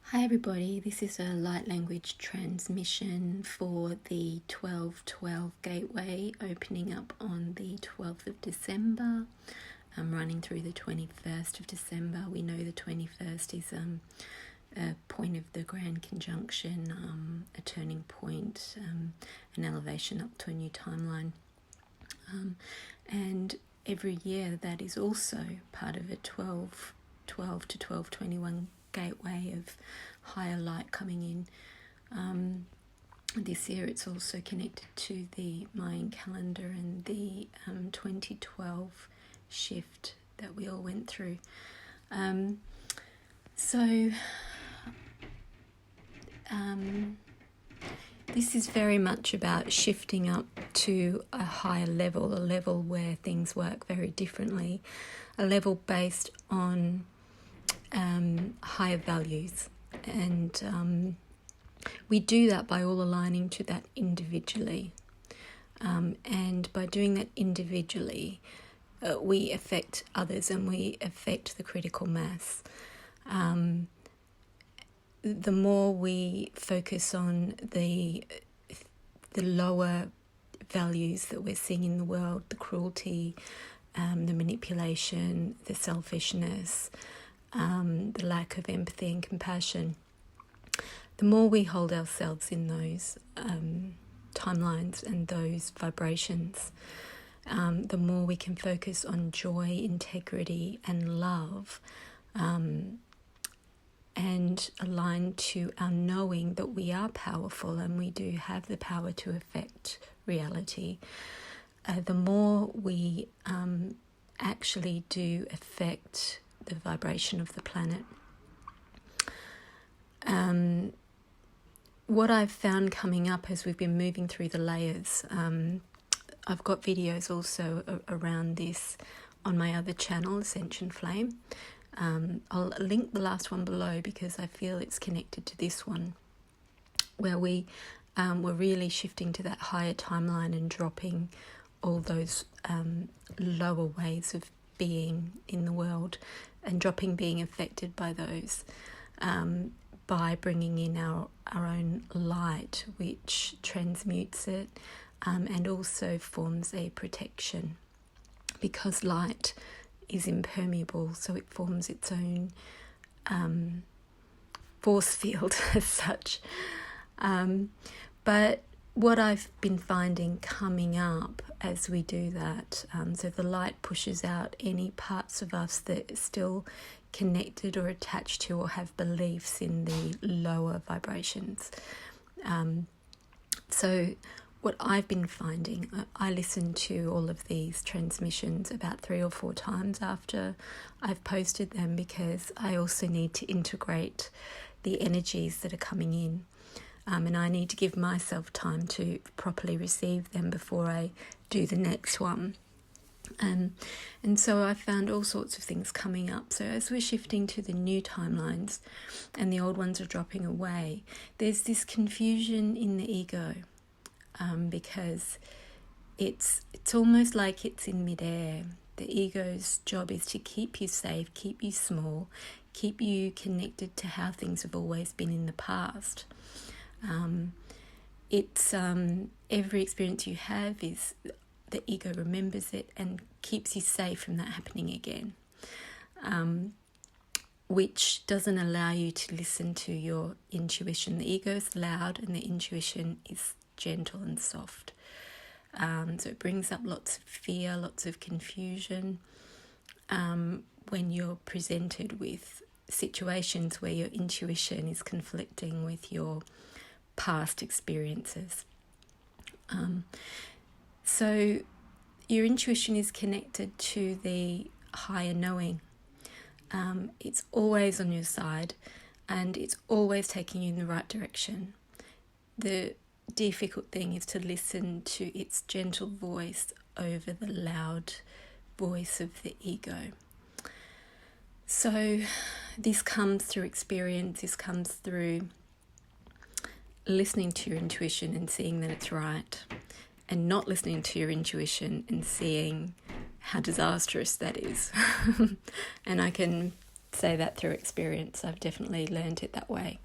Hi everybody, this is a light language transmission for the 12/12 gateway opening up on the 12th of December. I'm running through the 21st of December. We know the 21st is a point of the grand conjunction, a turning point, an elevation up to a new timeline. And every year that is also part of a 12 to 12/21 gateway of higher light coming in. This year it's also connected to the Mayan calendar and the 2012 shift that we all went through. This is very much about shifting up to a higher level, a level where things work very differently, a level based on higher values. And we do that by all aligning to that individually. And by doing that individually, we affect others and we affect the critical mass. The more we focus on the lower values that we're seeing in the world, the cruelty, the manipulation, the selfishness, the lack of empathy and compassion, the more we hold ourselves in those timelines and those vibrations, the more we can focus on joy, integrity and love, and align to our knowing that we are powerful and we do have the power to affect reality. The more we actually do affect the vibration of the planet. What I've found coming up as we've been moving through the layers, I've got videos also around this on my other channel, Ascension Flame. I'll link the last one below because I feel it's connected to this one, where we were really shifting to that higher timeline and dropping all those lower ways of being in the world and dropping being affected by those, by bringing in our own light, which transmutes it and also forms a protection, because light is impermeable, so it forms its own force field as such. But what I've been finding coming up as we do that, so the light pushes out any parts of us that are still connected or attached to or have beliefs in the lower vibrations. So what I've been finding, I listen to all of these transmissions about 3 or 4 times after I've posted them, because I also need to integrate the energies that are coming in. And I need to give myself time to properly receive them before I do the next one. And so I found all sorts of things coming up. So as we're shifting to the new timelines and the old ones are dropping away, there's this confusion in the ego, because it's almost like it's in midair. The ego's job is to keep you safe, keep you small, keep you connected to how things have always been in the past. It's every experience you have is the ego remembers it and keeps you safe from that happening again, which doesn't allow you to listen to your intuition. The ego is loud and the intuition is gentle and soft. So it brings up lots of fear, lots of confusion when you're presented with situations where your intuition is conflicting with your past experiences. So your intuition is connected to the higher knowing. It's always on your side and it's always taking you in the right direction. The difficult thing is to listen to its gentle voice over the loud voice of the ego. So this comes through experience, this comes through listening to your intuition and seeing that it's right, and not listening to your intuition and seeing how disastrous that is. And I can say that through experience. I've definitely learned it that way.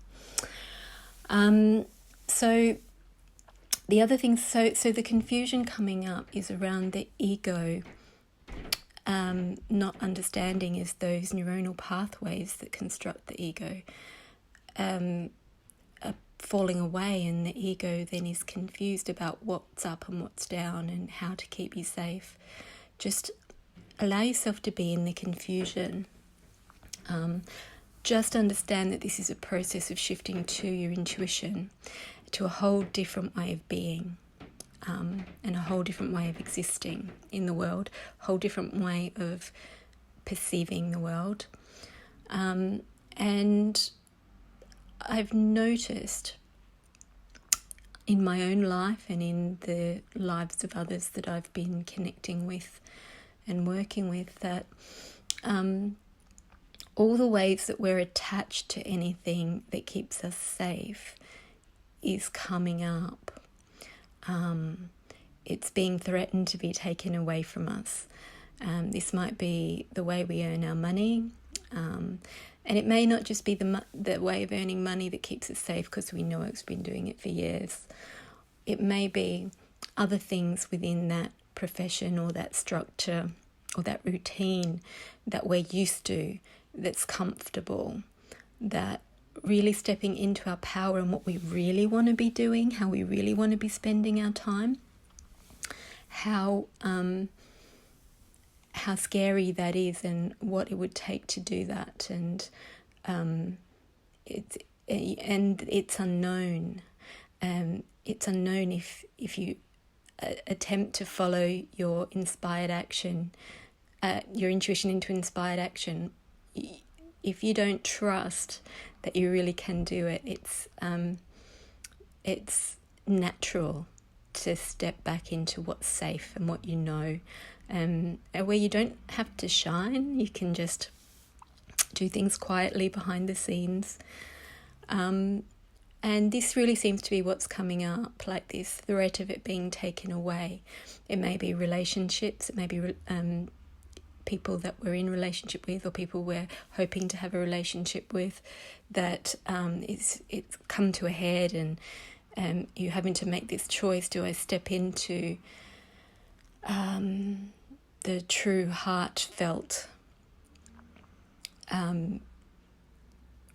So the other thing, so the confusion coming up is around the ego not understanding is those neuronal pathways that construct the ego are falling away, and the ego then is confused about what's up and what's down and how to keep you safe. Just allow yourself to be in the confusion. Just understand that this is a process of shifting to your intuition, to a whole different way of being, and a whole different way of existing in the world, a whole different way of perceiving the world. And I've noticed in my own life and in the lives of others that I've been connecting with and working with that all the ways that we're attached to anything that keeps us safe is coming up. It's being threatened to be taken away from us. This might be the way we earn our money, and it may not just be the way of earning money that keeps us safe because we know it's been doing it for years. It may be other things within that profession or that structure or that routine that we're used to, that's comfortable, that really stepping into our power and what we really want to be doing, how we really want to be spending our time, how scary that is and what it would take to do that, and it's unknown. It's unknown if you attempt to follow your inspired action, your intuition into inspired action. If you don't trust that you really can do it, it's natural to step back into what's safe and what you know, where you don't have to shine. You can just do things quietly behind the scenes. And this really seems to be what's coming up, like this threat of it being taken away. It may be relationships, it may be people that we're in relationship with, or people we're hoping to have a relationship with, that it's come to a head, and you having to make this choice. Do I step into the true heartfelt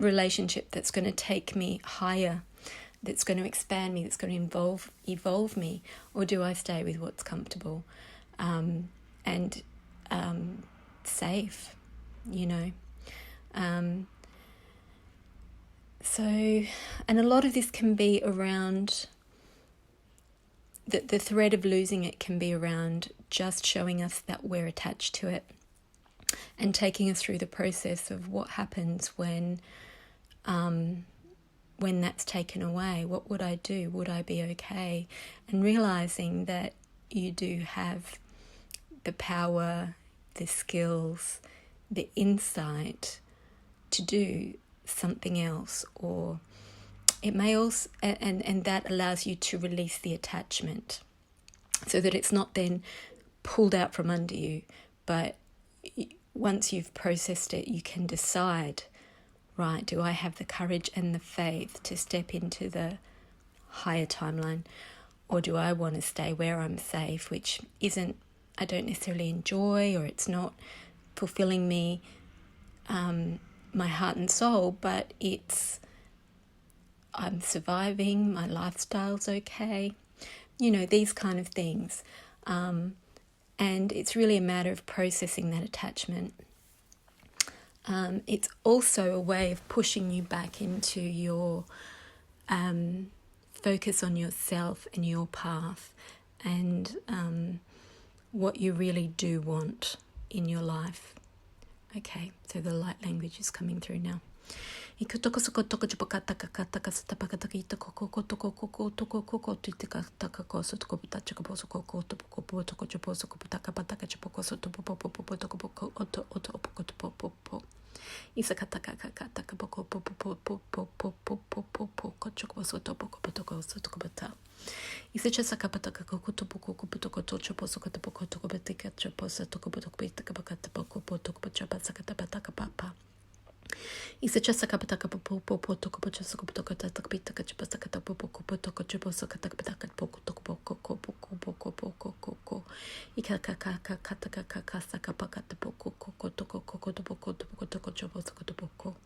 relationship that's going to take me higher, that's going to expand me, that's going to evolve me, or do I stay with what's comfortable and safe, you know? So, and a lot of this can be around the threat of losing it can be around just showing us that we're attached to it, and taking us through the process of what happens when that's taken away. What would I do? Would I be okay? And realizing that you do have the power, the skills, the insight to do something else, or it may also, and that allows you to release the attachment so that it's not then pulled out from under you, but once you've processed it, you can decide, right, do I have the courage and the faith to step into the higher timeline, or do I want to stay where I'm safe, which isn't, I don't necessarily enjoy, or it's not fulfilling me, my heart and soul, but I'm surviving, my lifestyle's okay, you know, these kind of things. And it's really a matter of processing that attachment. It's also a way of pushing you back into your focus on yourself and your path, and what you really do want in your life. Okay, so the light language is coming through now. Isa chasa kapataka popo popo toko pocho soko potoko tataka pitaka chipasaka tapo poco potoko chiposo kataka poko toko poko poko poko poko koko ikaka kaka kataka kaka saka pakata poko koko toko koko toko toko toko chiposo poko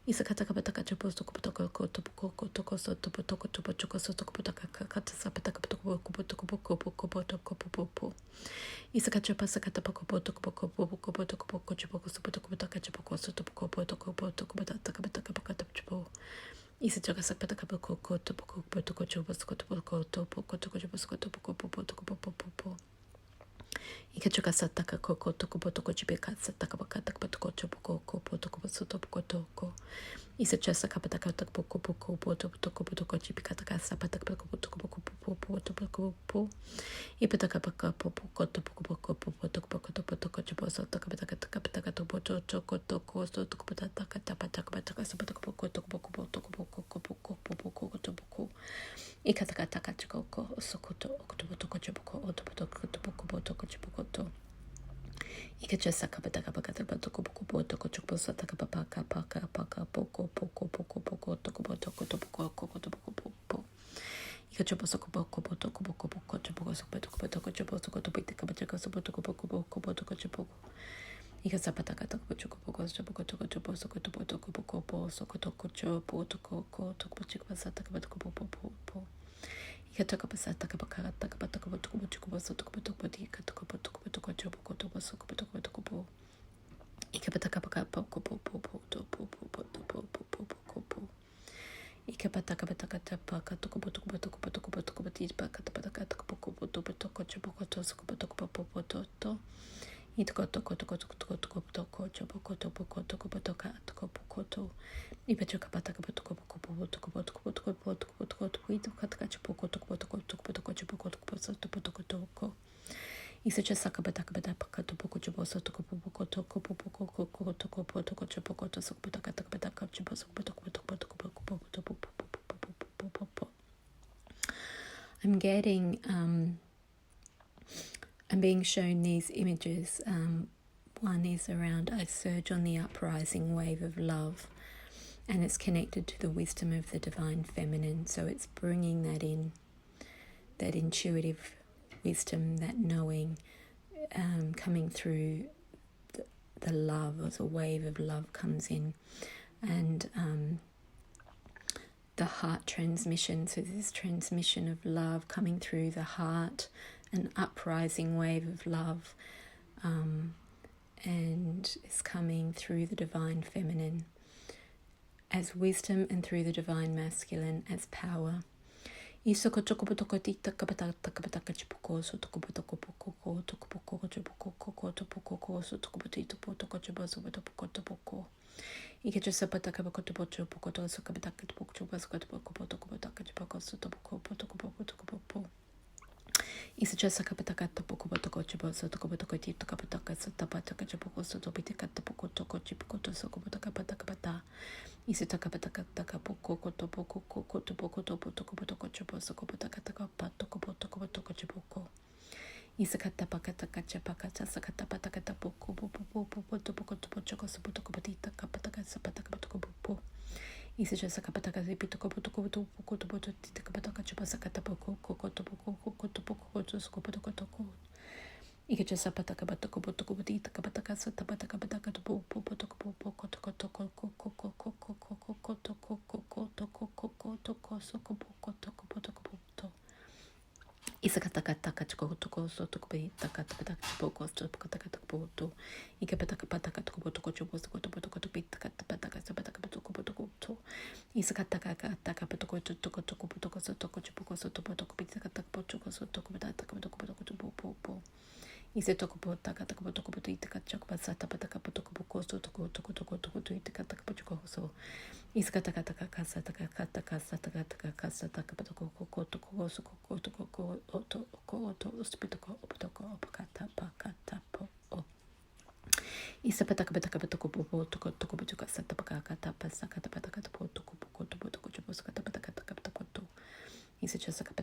isa kataka pataka chiposo potoko toko toko so toko toko choko so toko potaka kata sapataka potoko potoko poko poko potoko popo Isakacha pasakata poko potoko poko poko potoko poko chipoko sopotoko potaka chipoko sotoko potoko potoko potaka potaka pakata chipo. Isachaka sapataka poko koto poko potoko chipo sokoto poko topo kotoko chipo sokoto poko popo toko popo popo. Ikachuka sataka koko toko potoko chipeka sataka pakata potoko chipoko kopo toko soto poko toko. Isachasa kapataka poko poko potoko potoko chipikataka sapataka potoko poko popo potoko popo. Ipataka paka popo koto poko poko popo toko poko topo toko chipo soto kapataka kapataka topo choko toko soto kapataka tapataka pataka sapataka poko toko poko toko poko poko poko toko ikataka taka choko sokoto oktopo toko chipoko otopo toko poko toko chipoko to ikachasa kapataka pakata toko poko toko chipo soto kapapaka paka paka poko poko poko poko toko toko toko poko toko poko Ikachopo soko boko botoko boko boko chopoko soko boko botoko chopo soko to bite kabachaka soko boko boko boko botoko chopoko ikasapataka toko choko boko chopoko toko chopo soko to botoko boko bo soko toko chopo toko ko toko chiko pasata kabotoko bo bo ikatoka pasata kabakara taka batoko botoko botoko boso toko botoko botika toko botoko botoko chopo toko soko botoko botoko bo ikapataka baka boko bo bo bo to bo bo to bo bo bo bo Ikapataka pataka paka toko botoko botoko botoko botoko botoko botoko botoko botoko botoko chopoko to soko botoko botoko to itoko toko toko toko toko toko toko chopoko toko toko botoka toko boko to ipachoka pataka botoko botoko botoko botoko botoko botoko botoko to itoko taka chopoko toko botoko toko botoko chopoko toko botoko toko Isacha saka bataka bataka toko choposo toko boko toko boko toko toko botoko chopoko to soko botaka bataka choposo botoko I'm getting, I'm being shown these images. One is around I surge on the uprising wave of love, and it's connected to the wisdom of the divine feminine. So it's bringing that in, that intuitive wisdom, that knowing, coming through the love, as a wave of love comes in, and the heart transmission. So this transmission of love coming through the heart, an uprising wave of love, and it's coming through the divine feminine as wisdom, and through the divine masculine as power. Isoko toko botoko tita kapataka kapataka chipoko so toko botoko poko toko poko chipoko koko toko poko so toko botito toko chiboso botoko toko Ike sapataka boko to bocho poko to so kapataka poko chiboso poko toko botaka chipoko so toko poko Isa just kapataka poko botoko chiboso toko botoko tito kapataka so tapataka chipoko so topitika poko toko chipoko to so kapataka pataka Isitaka pataka taka poko koto poko koto poko topo toko potoko chopo soko potaka taka patoko potoko potoko chipoko. Isakata pakata kacha pakata sakata pataka tapoko popo popo popo poko topo choko sopo toko potita kapataka sapataka potoko popo. Isija sakapataka zipitoko potoko potoko topo tita kapataka chopo sakata poko koko topo koko topo koto soko potoko toko. Ika sapataka batoko botoko botita kapataka satapataka bataka topo popo toko popo kotoko toko koko koko koko koko koko toko koko toko soko poko toko potoko poto Isakataka taka toko toko so toko bita kataka poko so kataka poto Ika pataka pataka toko potoko chopo soko potoko bita kataka sapataka potoko potoko to Isakataka kataka potoko toko toko potoko so toko chopo so potoko bita kataka potoko so toko bita potoko potoko popo Ise toko potaka taka potoko potita kataka pasata pataka potoko poko so toko toko toko toko tuita kataka potoko so Iskataka taka kasa taka kata kasa taka taka kasa taka potoko koko toko so koko toko oto oto ospitoko opotoko opakata pakata po Isapataka pataka potoko popo toko toko potoko sata pakata pasakata pataka potoko poko toko chopo sakata pataka taka potoko to Isa just like a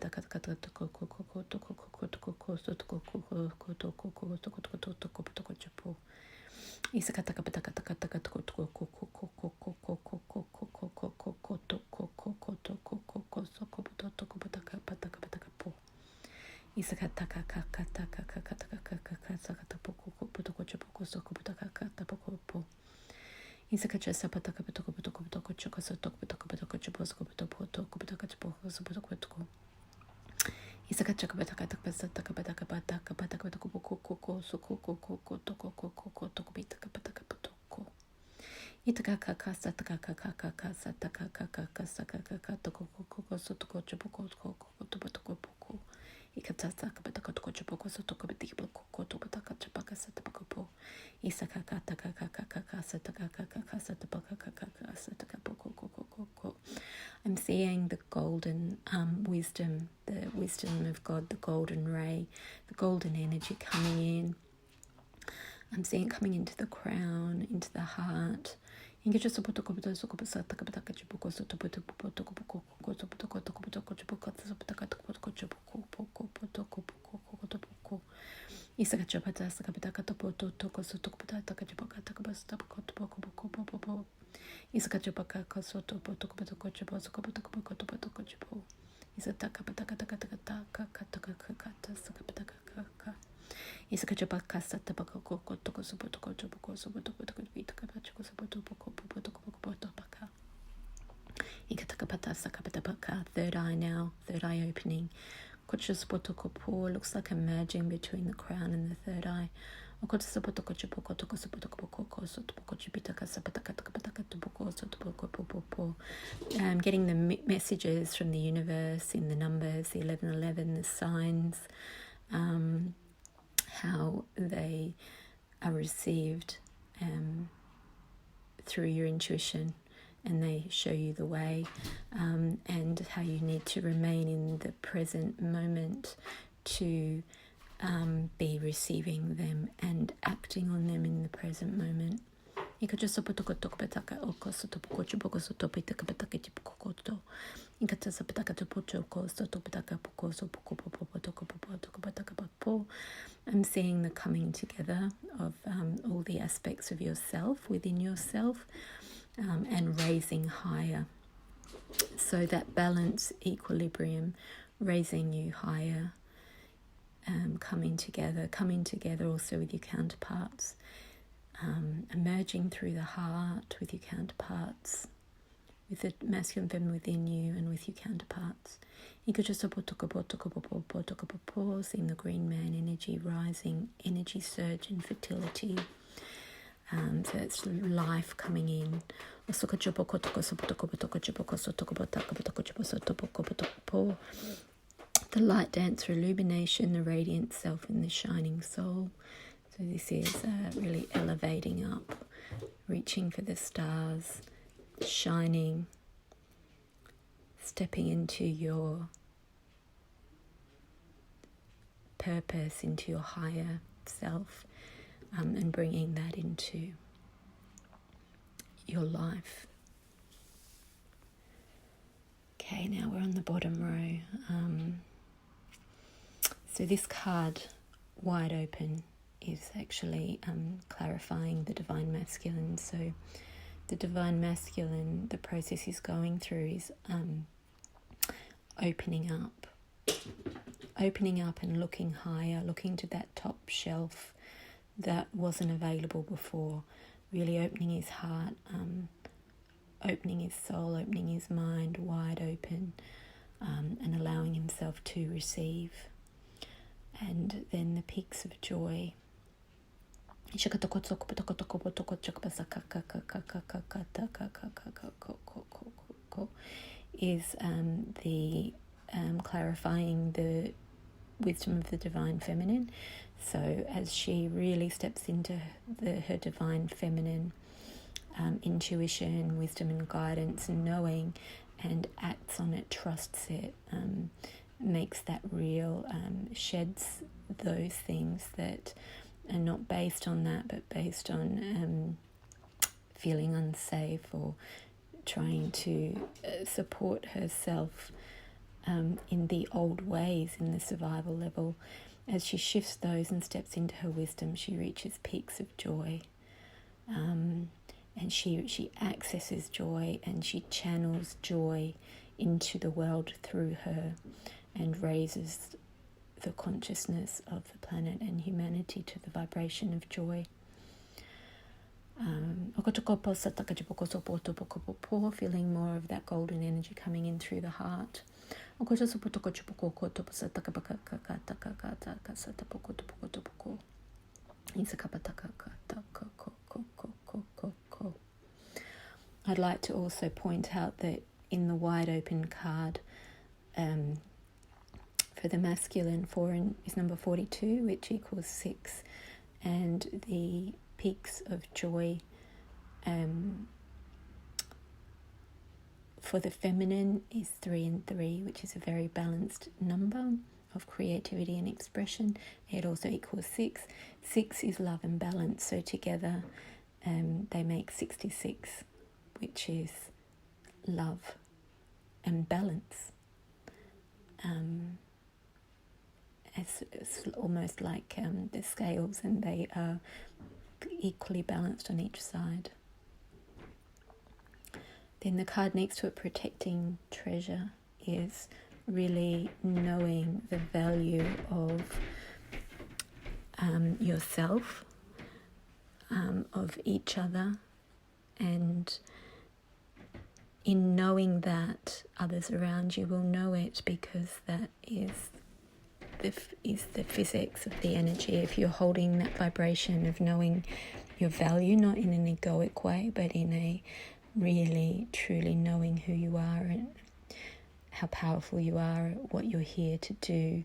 I'm seeing the golden wisdom, the wisdom of God, the golden ray, the golden energy coming in. I'm seeing it coming into the crown, into the heart. Third eye now, third eye opening. Looks like a merging between the crown and the third eye. Getting the messages from the universe in the numbers, the 1111, the signs, how they are received through your intuition, and they show you the way, and how you need to remain in the present moment to be receiving them and acting on them in the present moment. I'm seeing the coming together of all the aspects of yourself within yourself, and raising higher. So that balance, equilibrium, raising you higher, coming together also with your counterparts, emerging through the heart with your counterparts, with the masculine feminine within you and with your counterparts. Seeing the green man energy rising, energy surge and fertility. So it's life coming in. The light dancer illumination, the radiant self and the shining soul. So this is really elevating up, reaching for the stars, shining, stepping into your purpose, into your higher self, and bringing that into your life. Okay, now we're on the bottom row. So this card, wide open, is actually clarifying the divine masculine. So the divine masculine, the process he's going through is opening up and looking higher, looking to that top shelf that wasn't available before, really opening his heart, opening his soul, opening his mind wide open, and allowing himself to receive. And then the peaks of joy. Is the clarifying the wisdom of the divine feminine. So as she really steps into her divine feminine intuition, wisdom and guidance and knowing, and acts on it, trusts it, makes that real, sheds those things that are not based on that, but based on feeling unsafe or trying to support herself in the old ways, in the survival level. As she shifts those and steps into her wisdom, she reaches peaks of joy. And she accesses joy and she channels joy into the world through her and raises the consciousness of the planet and humanity to the vibration of joy. Feeling more of that golden energy coming in through the heart. I'd like to also point out that in the wide open card, for the masculine, 4 is number 42, which equals 6, and the peaks of joy for the feminine is 3 and 3, which is a very balanced number of creativity and expression. It also equals 6. 6 is love and balance, so together they make 66, which is love and balance. It's almost like the scales, and they are equally balanced on each side. Then the card next to it, protecting treasure, is really knowing the value of yourself, of each other, and in knowing that, others around you will know it, because that is the physics of the energy. If you're holding that vibration of knowing your value, not in an egoic way, but in a really, truly knowing who you are and how powerful you are, what you're here to do,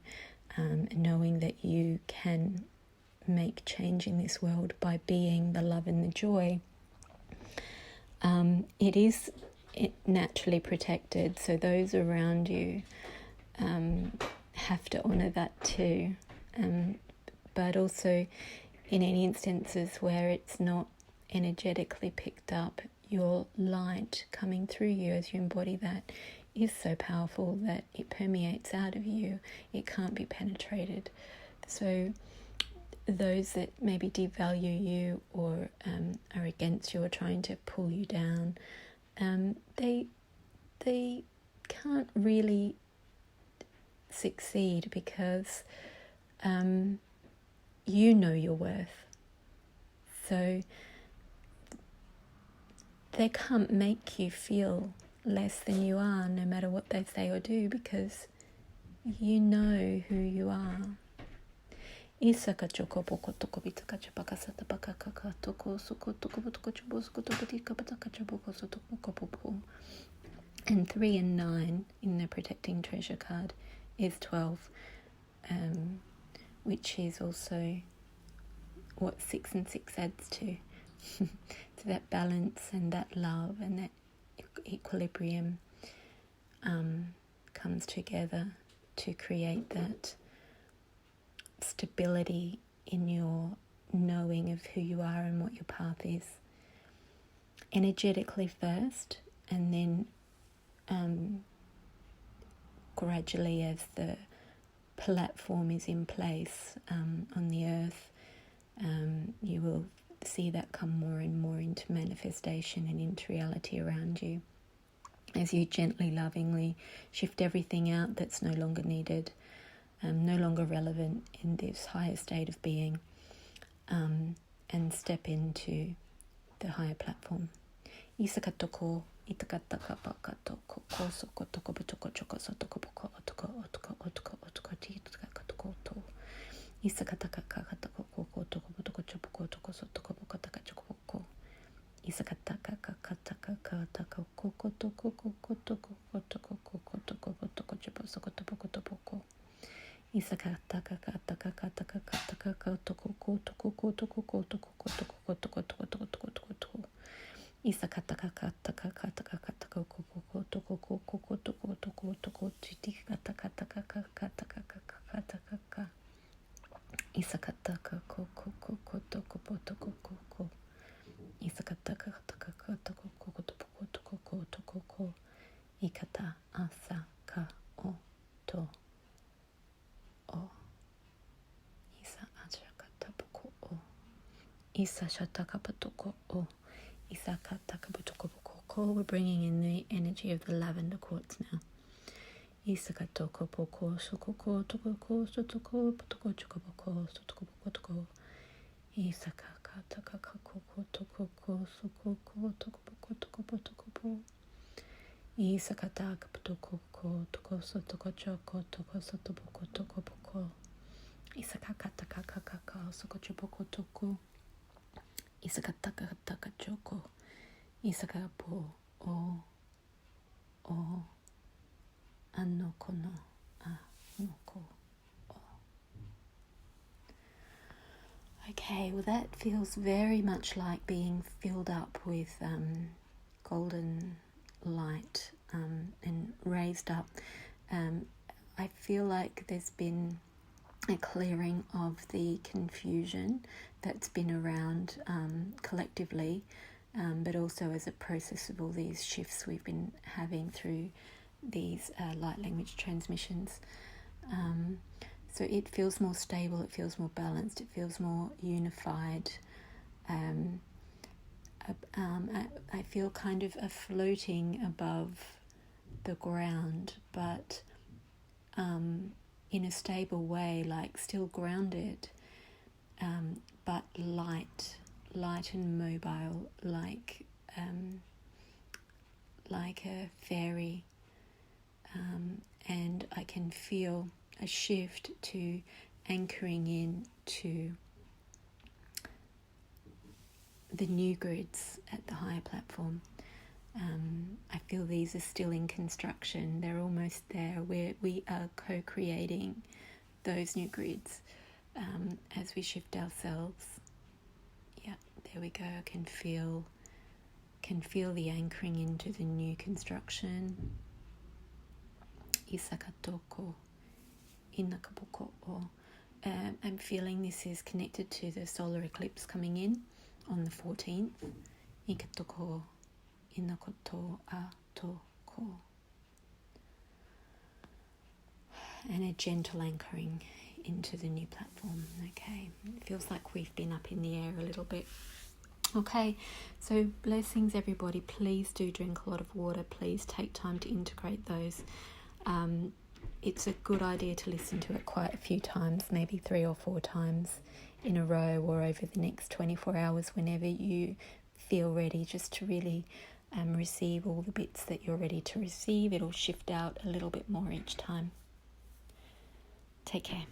knowing that you can make change in this world by being the love and the joy, it is naturally protected. So those around you have to honour that too. But also in any instances where it's not energetically picked up, your light coming through you as you embody that is so powerful that it permeates out of you. It can't be penetrated. So those that maybe devalue you or are against you or trying to pull you down, they can't really succeed, because you know your worth. So they can't make you feel less than you are, no matter what they say or do, because you know who you are. And 3 and 9 in the protecting treasure card is 12, which is also what 6 and 6 adds to. So that balance and that love and that equilibrium comes together to create that stability in your knowing of who you are and what your path is. Energetically first, and then gradually, as the platform is in place on the earth, you will see that come more and more into manifestation and into reality around you, as you gently, lovingly shift everything out that's no longer needed, no longer relevant in this higher state of being, and step into the higher platform. Isakatoko itakataka pakato koko soko toko butoko choko sotoko boko otoko otoko otoko otoko titakatoko to isakataka kakatako koko toko butoko chopoko toko sotoko boko taka chokoko isakataka kakataka kakataka koko toko koko toko otoko koko toko butoko chopo soko toko toko isakataka kakataka kakataka kakataka toko toko toko toko toko toko toko toko toko toko toko Isakataka kataka kataka kataka koko toko koko toko toko toko titikataka kataka kataka kataka isakataka koko koko toko toko koko isakataka kataka kataka koko toko toko toko ko ikata asa ka o to o isa ashakata poko o isa Ishatakapatoko o. Isakatakapatoko. We're bringing in the energy of the lavender quartz now. Isakatoko poko sokoko tokoko sotoko potoko chokoboko sotoko potoko. Isakakatakakoko tokoko sokoko tokopoko tokopotokopo. Isakatakapatoko toko sotoko choko toko sotoboko tokopoko. Isakakatakakaka sokochopoko toko. Isakatakataka Isakapo o anoko no anoko o. Okay, well that feels very much like being filled up with golden light and raised up. I feel like there's been a clearing of the confusion that's been around collectively, but also as a process of all these shifts we've been having through these light language transmissions. So it feels more stable, it feels more balanced, it feels more unified. I feel kind of a floating above the ground, but in a stable way, like still grounded, but light and mobile, like a fairy, and I can feel a shift to anchoring in to the new grids at the higher platform. I feel these are still in construction. They're almost there, where we are co-creating those new grids as we shift ourselves. Yeah, there we go. I can feel the anchoring into the new construction. Isakatoko inakapoko o. I'm feeling this is connected to the solar eclipse coming in on the 14th. Ikatoko inakoto atoko. And a gentle anchoring into the new platform. Okay, it feels like we've been up in the air a little bit. Okay, so blessings everybody. Please do drink a lot of water. Please take time to integrate those. It's a good idea to listen to it quite a few times, maybe 3 or 4 times in a row or over the next 24 hours whenever you feel ready, just to really receive all the bits that you're ready to receive. It'll shift out a little bit more each time. Take care.